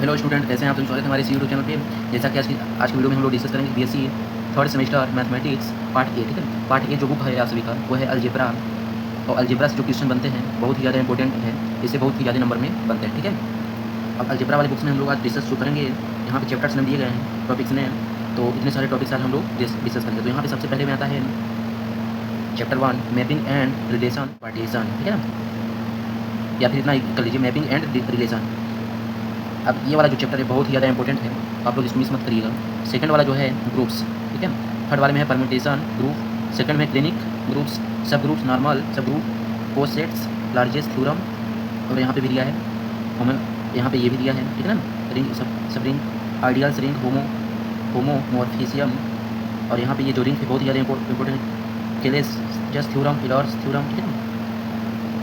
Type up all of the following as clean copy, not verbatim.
Hello student, कैसे हैं आप? स्वागत है हमारे इस यूट्यूब चैनल पे। जैसा कि आज की वीडियो में हम लोग डिस्कस करेंगे BSc third semester mathematics part A. ठीक है, पार्ट ए जो बुक है आप सभी का वो है अलजेब्रा। और अलजेब्रा से जो क्वेश्चन बनते हैं बहुत ही ज़्यादा इंपॉर्टेंट है, इससे बहुत ही ज़्यादा नंबर में बनते हैं। ठीक है, अब अलजेब्रा वाली बुक्स में हम लोग आज डिस्कस शुरू करेंगे। यहाँ पे चैप्टर्स ने दिए गए हैं, टॉपिक्स ने, तो इतने सारे टॉपिक्स आज हम लोग डिस्कस करेंगे। तो यहाँ पे सबसे पहले में आता है chapter 1 mapping and relation partition. ठीक है ना, या फिर इतना कर लीजिए मैपिंग एंड रिलेशन। अब ये वाला जो चैप्टर है बहुत ही ज़्यादा इंपॉर्टेंट है, आप लोग इसको मिस मत करिएगा। सेकंड वाला जो है ग्रुप्स, ठीक है। थर्ड वाले में है परम्यूटेशन ग्रुप, सेकंड में क्लिनिक ग्रुप्स, सब ग्रुप्स, नॉर्मल सब ग्रुप, कोसेट्स, लार्जेस्ट थ्योरम, और यहाँ पे भी दिया है यहाँ पे ये भी दिया है। ठीक है ना, रिंग सब रिंग, आइडियल्स रिंग, होमोमॉर्फिज्म, और यहाँ पे ये जो रिंग है बहुत ही ज़्यादा इंपॉर्टेंट, केलेस जस्ट थ्योरम, टेलर्स थ्योरम। ठीक है ना,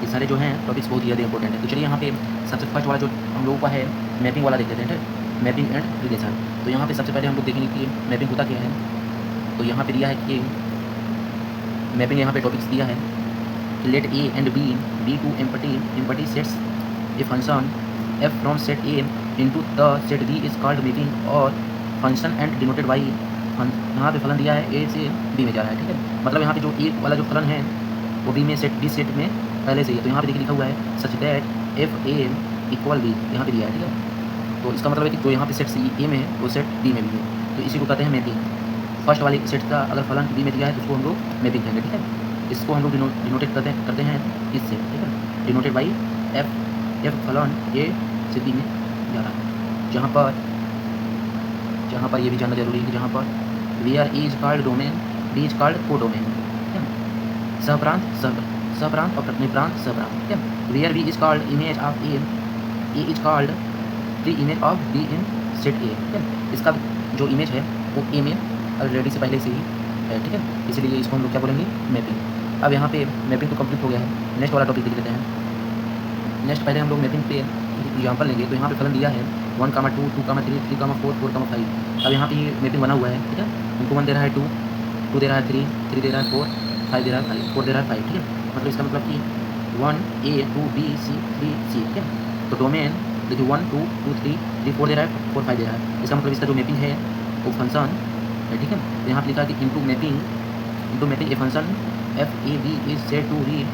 ये सारे जो हैं टॉपिक्स बहुत ही ज़्यादा इंपॉर्टेंट है। तो चलिए यहाँ पे सबसे फर्स्ट वाला जो हम लोगों का है मैपिंग वाला देख लेते हैं, मैपिंग एंड रिलेशन। तो यहाँ पे सबसे पहले हम लोग देखेंगे कि मैपिंग होता क्या है। तो यहाँ पे दिया है कि मैपिंग, यहाँ पे टॉपिक्स दिया है कि let A and B two empty sets a function f from set A into the set B is called mapping, और फंक्शन एंड डिनोटेड बाई, यहाँ पे फलन दिया है ए से बी में जा रहा है। ठीक है, मतलब यहाँ पे जो ए वाला जो फलन है वो बी सेट में पहले से ही है। तो यहाँ पे देखिए लिखा हुआ है such that f A equal B, यहाँ पे दिया है। ठीक है, तो इसका मतलब है कि जो यहाँ पे सेट सी ए में है वो सेट बी में भी है, तो इसी को कहते हैं मैपिंग। फर्स्ट वाली सेट का अगर फलन बी में दिया है तो उसको हम लोग मैपिंग कहेंगे। ठीक है, इसको हम लोग डिनोटेट करते हैं इससे। ठीक है, डिनोटेड बाई एफ फलन ए से बी में जा रहा है। जहाँ पर ये भी जानना जरूरी है कि जहाँ पर where A is called domain, B is called codomain. ठीक है, सहप्रांत और प्रतिप्रांत सहप्रांत। ठीक है, where B is called image of A is called the image of B in set A. ठीक है, इसका जो इमेज है वो ए में ऑलरेडी से पहले से ही है। ठीक है, इसीलिए इसको हम लोग क्या बोलेंगे, मैपिंग। अब यहाँ पे मैपिंग तो कंप्लीट हो गया है, नेक्स्ट वाला टॉपिक देख लेते हैं। नेक्स्ट पहले हम लोग मैपिंग पे एग्जाम्पल लेंगे। तो यहाँ पे फलन दिया है 1, 2, 2, 3, 3, 4, 4, 5। अब यहाँ पे ये मैपिंग बना हुआ है। ठीक है, उनको 1 दे रहा है 2, 2 दे रहा है 3, 3 दे रहा है 4, 5 दे रहा है 5, 4 दे रहा है 5। ठीक है, मतलब इसका मतलब कि 1 A 2 B C 3 C। ठीक है, तो डोमेन देखिए 1 2 2 3 3 4 दे रहा है, 4 5 दे रहा है। इसका मतलब इसका जो मैपिंग है वो फंक्शन है। ठीक है, तो यहाँ पे लिखा है कि into mapping a function F A B is set to read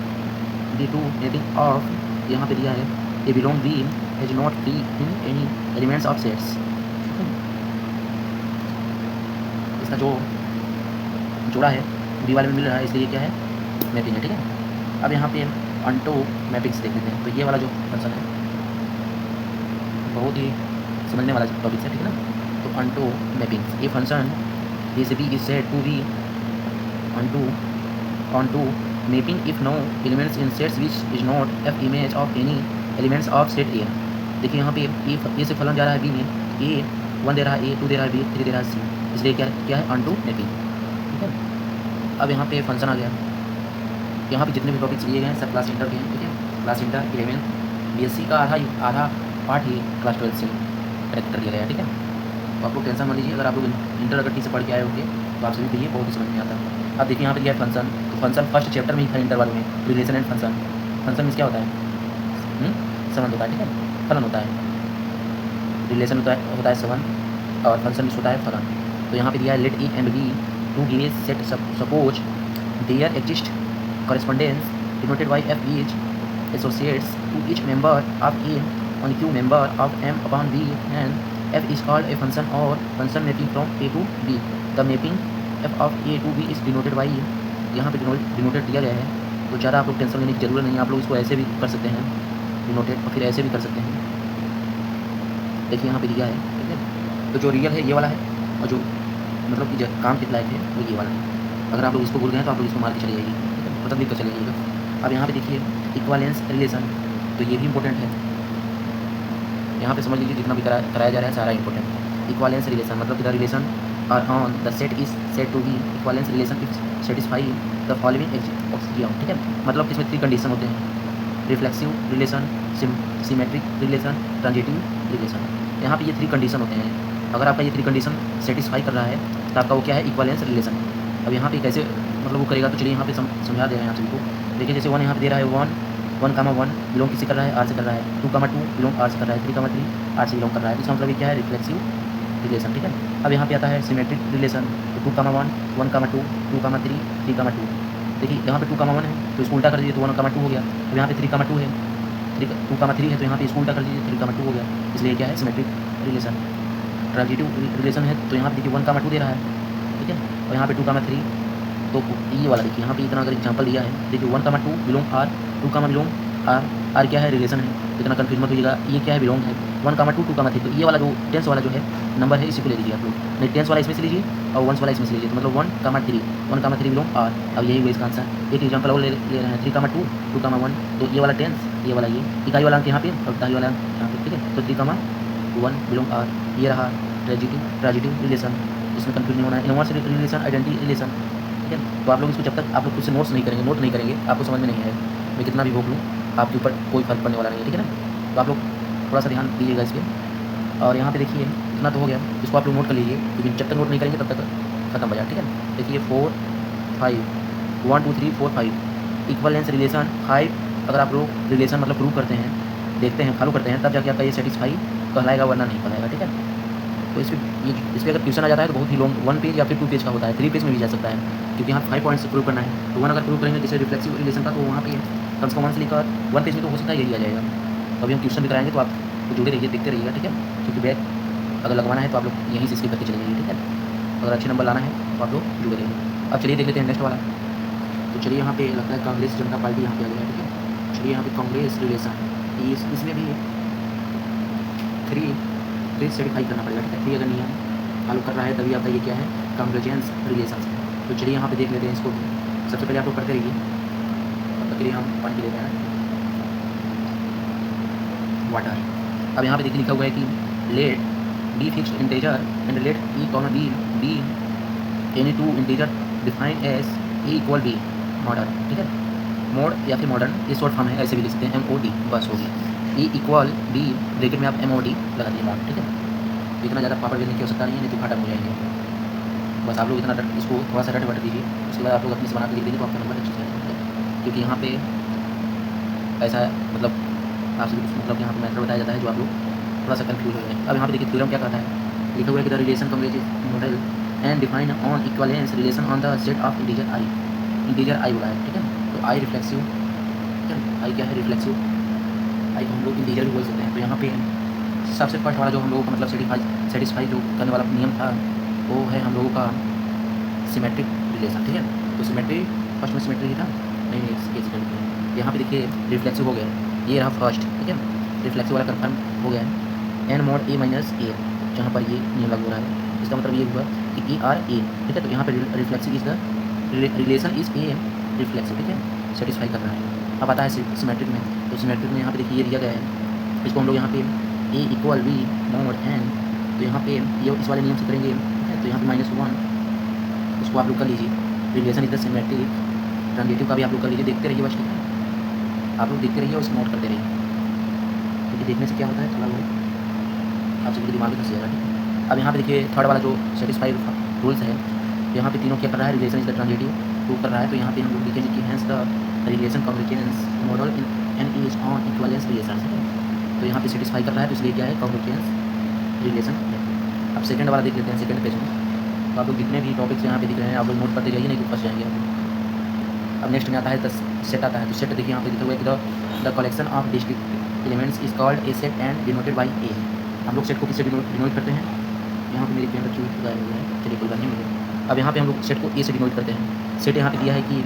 D to mapping of, यहाँ पे दिया है A belong B has not be in any elements of sets. इसका जो जोड़ा है बी वाले में मिल रहा है, इसलिए क्या है, मैपिंग है। ठीक है, अब यहाँ पे अंटो मैपिंग्स देख लेते हैं। तो ये वाला जो फंक्शन है बहुत ही समझने वाला टॉपिक है। ठीक है ना, तो अंटो मैपिंग्स, ये फंक्शन ए से B is set to be onto mapping if no elements in sets which is not f image of any elements of set A। देखिए यहाँ पे ए से फलन जा रहा है बी में, ए 1 दे रहा है, ए 2 दे रहा है, बी 3 दे रहा है, सी, इसलिए क्या है अंटू मैपिंग। ठीक है, अब यहाँ पे फंक्शन आ गया। यहाँ पे जितने भी टॉपिक्स लिए गए हैं सब क्लास इंटर के हैं। ठीक है, क्लास इंटर 11 बीएससी का आधा पार्ट ही क्लास 12 से करेक्ट कर दिया गया है। ठीक है, तो आप लोग टेंशन मत लीजिए, अगर आप लोग इंटर अगर ठीक से पढ़ के आए होंगे तो आप सभी को ये बहुत ही समझ में आता है। अब देखिए यहाँ पे दिया है फंक्शन, तो फंक्शन फर्स्ट चैप्टर में ही था इंटर वाले में, रिलेशन एंड फंक्शन। फंक्शन में क्या होता है, संबंध होता है। ठीक है, फलन होता है, रिलेशन होता है संबंध, और फंक्शन में होता है फलन। तो यहाँ पे दिया है let A and B two give a set suppose there exist correspondence denoted by f each associates to each member of A on Q member of M upon B, and f is called a function or function mapping from A to B. The mapping f of A to B is denoted by, यहाँ पे denoted दिया गया है, तो ज़्यादा आप लोग tension लेने की जरूरत नहीं है। आप लोग इसको ऐसे भी कर सकते हैं डिनोटेड, और फिर ऐसे भी कर सकते हैं। देखिए यहाँ पे दिया है। ठीक है, तो जो रियल है ये वाला है, और जो मतलब कि काम कितना है वो ये वाला है। अगर आप लोग इसको भूल गए तो आप लोग इसको मार के चले जाइए, मतलब लिख कर चले जाइएगा। अब यहाँ पे देखिए इक्वालेंस रिलेशन, तो ये भी इंपॉर्टेंट है। यहाँ पे समझ लीजिए जितना भी कराया जा रहा है सारा इंपॉर्टेंट है। इक्वालेंस रिलेशन मतलब the relation R on the set is set to be equivalence relation if satisfy the following axiom. ठीक है, मतलब इसमें 3 कंडीशन होते हैं, reflexive relation, symmetric relation, transitive relation. यहाँ पे ये 3 कंडीशन होते हैं। अगर आपका ये 3 कंडीशन सेटिस्फाई कर रहा है तो आपका वो क्या है, इक्वालेंस रिलेशन। अब यहाँ पे कैसे मतलब वो करेगा, तो चलिए यहाँ पे समझा दे रहे हैं आप सभी को। देखिए जैसे 1 यहाँ पे दे रहा है 1 1,1 बिलोंग किससे कर रहा है, आर से कर रहा है। 2,2 बिलोंग आर से कर रहा है। 3,3 आर से बिलोंग कर रहा है। इसका मतलब ये क्या है, रिफ्लेक्सिव रिलेशन, ठीक है। अब यहाँ पे आता है सिमेट्रिक रिलेशन। तो 2,1, 1,2, 2,3, 3,2। देखिए यहाँ पे 2,1 है तो इसको उल्टा कर दीजिए तो 1,2 हो गया। अब यहाँ पे 3,2 है, 2,3 है तो यहाँ पे इसको उल्टा कर दीजिए 3,2 हो गया। इसलिए क्या है, सिमेट्रिक रिलेशन। ट्रांजिटिव रिलेशन है तो यहाँ पे देखिए 1,2 दे रहा है, ठीक है। और यहाँ पे 2,3, तो ये वाला देखिए यहाँ पे इतना अगर एग्जाम्पल दिया है, देखिए 1,2 belong R, 2, belong R. R क्या है, रिलेशन है, इतना कन्फ्यूज मत होइएगा। ये क्या है, बिलोंग है। 1,2, 2,3, तो ये वाला जो टेंस वाला जो है नंबर है इसी को ले लीजिए आप लोग। नहीं, टेंस वाला इसमें से लीजिए और वंस वाला इसमें से लीजिए, तो मतलब 1,3, 1,3 बिलोंग आर। अब यही हुआ इसका आंसर। एक एग्जाम्पल और ले रहे हैं, 3,2, 2,1, तो ये वाला टेंस, ये वाला ये इकाई वाला अंक यहाँ पे और दहाई वाला अंक यहाँ पे, ठीक है। तो 3,1 बिलोंग आर, ये रहा ट्रांजिटिव रिलेशन। इसमें कन्फ्यूज नहीं होना है। इनवर्स रिलेशन, आइडेंटिटी रिलेशन, ठीक है। तो आप लोग इसको जब तक आप लोग खुद से नोट नहीं करेंगे आपको समझ में नहीं आएगा। मैं कितना भी भोग लूँ आपके ऊपर कोई फर्क पड़ने वाला नहीं है, ठीक है ना। तो आप लोग थोड़ा सा ध्यान दीजिएगा इस पर। और यहाँ पे देखिए इतना तो हो गया, इसको आप लोग नोट कर लीजिए, क्योंकि जब तक नोट नहीं करेंगे तब तक खत्म हो जाए, ठीक है। देखिए 4, 5, 1, 2, 3, 4, 5 इक्वलेंस रिलेशन 5। अगर आप लोग रिलेशन मतलब प्रूव करते हैं, देखते हैं, फॉलो करते हैं, तब जाके आपका ये सेटिस्फाई कहलाएगा, वरना नहीं कहलाएगा, ठीक है। तो इस पर अगर क्वेश्चन आ जाता है तो बहुत ही लॉन्ग 1 पेज या फिर 2 पेज का होता है, 3 पेज में भी जा सकता है, क्योंकि यहाँ 5 पॉइंट्स प्रूव करना है। तो 1 अगर प्रूव करेंगे जैसे रिफ्लेक्सिव रिलेशन का, तो वहाँ पे कम से कम 1 से लेकर 1 पेज में तो हो सकता है यही आ जाएगा। तो अभी हम क्वेश्चन भी कराएंगे तो आप जुड़े रहिए, देखते रहिएगा, ठीक है। क्योंकि बैक अगर लगवाना है तो आप लोग यहीं से स्किप करके चले जाइए, ठीक है। अगर अच्छे नंबर लाना है तो आप लोग जुड़े रहिए। अब चलिए देख लेते हैं नेक्स्ट वाला। तो चलिए यहाँ पे लगता है कांग्रेस जनता पार्टी यहाँ पे आ गया है, ठीक है। चलिए यहाँ पे कांग्रेस रिलेशन, इसमें भी 3 सेटिफाई करना पड़ेगा, ठीक है। 3 अगर नियम फॉलो कर रहा है तभी आपका ये क्या है, कॉन्वर्जेंस रिलेशन है। तो चलिए यहाँ पे देख लेते हैं इसको। सबसे पहले आप लोग करते रहिए, तब तक के लिए हम पानी पी लेते हैं, वाटर। अब यहाँ पे देखिए लिखा हुआ है कि let be fixed integer and let E comma B any 2 integer define as A equal B mod n, ठीक है। मोड या फिर मॉडर्न ये शॉर्ट फॉर्म है, ऐसे भी लिख सकते हैं, MOD बस होगी। E इक्वल बी ब्रैकेट में आप MOD लगा दिए, मॉड, ठीक है। इतना ज़्यादा पापड़ बेलने की आवश्यकता नहीं है, नहीं तो खत्म हो जाएंगे। बस आप लोग इतना इसको थोड़ा सा रट बट दीजिए, उसके बाद आप लोग अपने से बना के लिख दीजिए तो आपका नंबर अच्छे से आएगा। क्योंकि यहाँ पे ऐसा मतलब आपसे कुछ मतलब यहाँ पे मैटर बताया जाता है जो आप लोग थोड़ा सा कन्फ्यूज हो जाए। अब यहाँ पे देखिए थ्योरम क्या कहता है, लिखा हुआ है कि the relation convergence model and define on equivalence relation on the set of integer I बोला है, ठीक है। तो आई रिफ्लेक्सिव, ठीक है। आई क्या है, रिफ्लेक्सिव। आई को हम लोग इंटीजर भी बोल सकते हैं। तो यहाँ पे सबसे फर्स्ट वाला जो हम लोगों का मतलब सेटिस्फाई जो करने वाला नियम था वो है हम लोगों का सिमेट्रिक रिलेशन, ठीक है। तो सिमेट्री फर्स्ट में सिमेट्री ही था, नहीं यहाँ पे देखिए रिफ्लेक्सिव हो गया, ये रहा फर्स्ट, ठीक है। रिफ्लेक्सिव वाला कन्फर्म हो गया है। N mod A minus A, जहाँ पर ये नियम लागू हो रहा है, इसका मतलब ये हुआ कि ERA, ठीक है। तो यहाँ पर reflexive is the relation is A reflexive, ठीक है, सेटिस्फाई कर रहा है। अब आता है सिमेट्रिक में। तो सिमेट्रिक में यहाँ पे देखिए ये दिया गया है, इसको हम लोग यहाँ पे A equal B mod N, तो यहाँ पे ये इस वाले नियम से करेंगे, ठीक है। तो यहाँ पे -1 उसको आप लोग कर लीजिए, relation is the symmetric. Transitive का भी आप लोग कर लीजिए, देखते रहिए बस, ठीक है। आप लोग देखते रहिए और उसको नोट करते रहिए, क्योंकि देखने से क्या होता है थोड़ा बहुत आप सभी दिमाग में घुस जाएगा, ठीक है। अब यहाँ पे देखिए थर्ड वाला जो सेटिस्फाई रूल्स है, यहाँ पे तीनों क्या कर रहा है, relation is the transitive prove कर रहा है। तो यहाँ पे हम लोग लिखेंगे कि hence the relation convergence modulo in n is an equivalence relation, ठीक है। तो यहाँ पे सेटिस्फाई कर रहा है, तो इसलिए क्या है, कॉन्वर्जेंस रिलेशन है। अब सेकंड वाला देख लेते हैं, सेकंड पेज में। तो आप लोग जितने भी टॉपिक्स यहाँ पे दिख रहे हैं आप लोग नोट करते जाइए, नहीं तो फंस जाएंगे आप लोग। अब नेक्स्ट में आता है सेट आता है। तो सेट देखिए यहाँ पे लिखा हुआ है कि the collection of discrete elements is called a set and denoted by A. हम लोग सेट को किससे डिनोट करते हैं, यहाँ पे मेरे पेन रखी हुई गायब हो गया है, चलिए कोई बात नहीं मिले। अब यहाँ पे हम लोग सेट को ए से डिनोट करते हैं। सेट यहाँ पे दिया है कि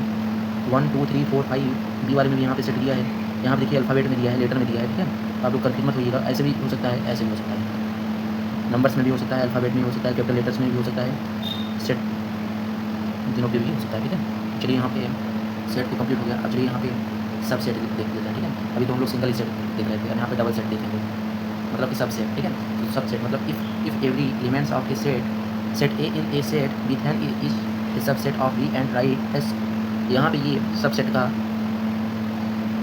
1, 2, 3, 4, 5 बी वाले में भी यहाँ पे सेट दिया है, यहाँ पे देखिए अल्फ़ाबेट में दिया है, लेटर में दिया है, ठीक है। आप लोग कन्फ्यूज मत होइएगा, ऐसे भी हो सकता है, ऐसे भी हो सकता है, नंबर्स में भी हो सकता है, अल्फ़ाबेट में भी हो सकता है, कैपिटल लेटर्स में भी हो सकता है, सेट तीनों पे भी हो सकता है, ठीक है। चलिए यहाँ पे सेट तो कंप्लीट हो गया। अब चलिए यहाँ पे सब सेट देख लेते हैं, ठीक है। अभी तो हम लोग सिंगल ही सेट देख रहे थे और यहाँ पे डबल सेट देखेंगे, मतलब कि सब सेट, ठीक है। तो सब सेट मतलब if every elements of a set A in a set with N is a subset of B and write S. यहाँ पे ये सबसेट का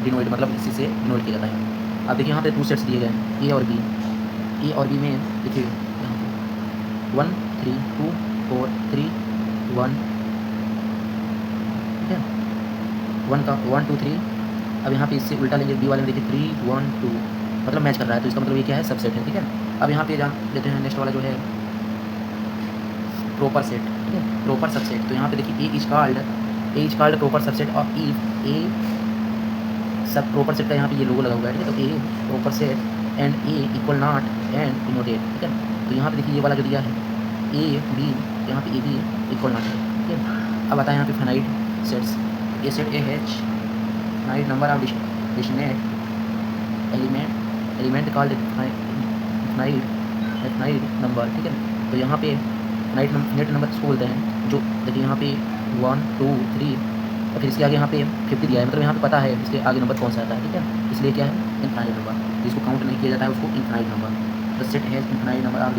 डिनोट मतलब इसी से डिनोट किया जाता है। अब देखिए यहाँ पे 2 सेट्स दिए गए हैं, ए और बी। ए और बी में देखिए यहाँ पे 1, 3, 2, 4, 3, 1, ठीक है। 1 का 1, 2, 3 अब यहाँ पे इससे उल्टा लेंगे, बी वाले में देखिए 3 1 2 मतलब मैच कर रहा है, तो इसका मतलब ये क्या है, सबसेट है, ठीक है। अब यहाँ पे जान लेते हैं नेक्स्ट वाला जो है प्रॉपर सेट, ठीक है, प्रॉपर सबसेट। तो यहाँ पे देखिए ए इज कॉल्ड प्रॉपर सबसेट और इफ ए सब प्रॉपर सेट का यहाँ पे ये लोगो लगा हुआ है, ठीक है। तो a proper set and a equal not and denoted, ठीक है। तो यहाँ पे देखिए ये वाला जो दिया है ए बी, यहाँ पे ए बी इक्वल नॉट है, ठीक है। अब आता है यहाँ पे finite sets, a set A has finite number of distinct element called finite number, ठीक है। तो यहाँ पे फाइनाइट नंबर किसको बोलते हैं, जो देखिए यहाँ पे 1 2 3 और फिर इसके आगे यहाँ पे 50 दिया है, मतलब यहाँ पे पता है इसके आगे नंबर कौन सा आता है, ठीक है। इसलिए क्या है, इनफाइनाइट नंबर, जिसको काउंट नहीं किया जाता है उसको infinite number. The set has infinite number of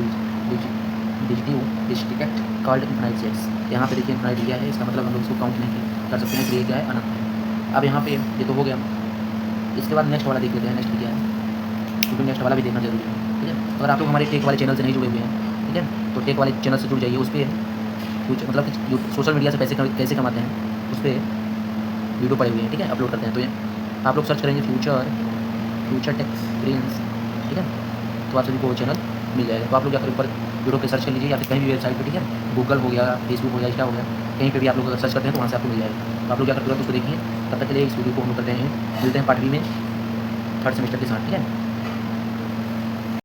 district called infinite sets. यहाँ पे देखिए इनफाइनाइट दिया है, इसका मतलब हम लोग इसको काउंट नहीं कर सकते हैं, इसलिए क्या है, अनंत है। अब यहाँ पे ये तो हो गया, इसके बाद नेक्स्ट वाला देख लेते हैं, नेक्स्ट क्या है, क्योंकि नेक्स्ट वाला भी देखना जरूरी है, ठीक है। अगर आप लोग हमारे टेक वाले चैनल से नहीं जुड़े हुए हैं, ठीक है, तो टेक वाले चैनल से जुड़ जाइए। उस पर कुछ मतलब कि सोशल मीडिया से पैसे कैसे कमाते हैं उस पर वीडियो पड़े हुए हैं, ठीक है, अपलोड करते हैं। तो ये आप लोग सर्च करेंगे फ्यूचर टेक प्रिंस, ठीक है, तो आप सभी को वो चैनल मिल जाएगा। तो आप लोग जाकर ऊपर वीडियो पे सर्च कर लीजिए, या फिर कहीं भी वेबसाइट पे, ठीक है, गूगल हो गया, फेसबुक हो गया, इंस्टा हो गया, कहीं पे भी आप लोग अगर सर्च करते हैं तो वहाँ से आपको मिल जाएगा। तो आप लोग जाकर तुरंत उसको देखिए। तब तक के लिए इस वीडियो को हम लोग करते हैं, मिलते हैं पार्ट बी में 3rd सेमेस्टर के साथ, ठीक है।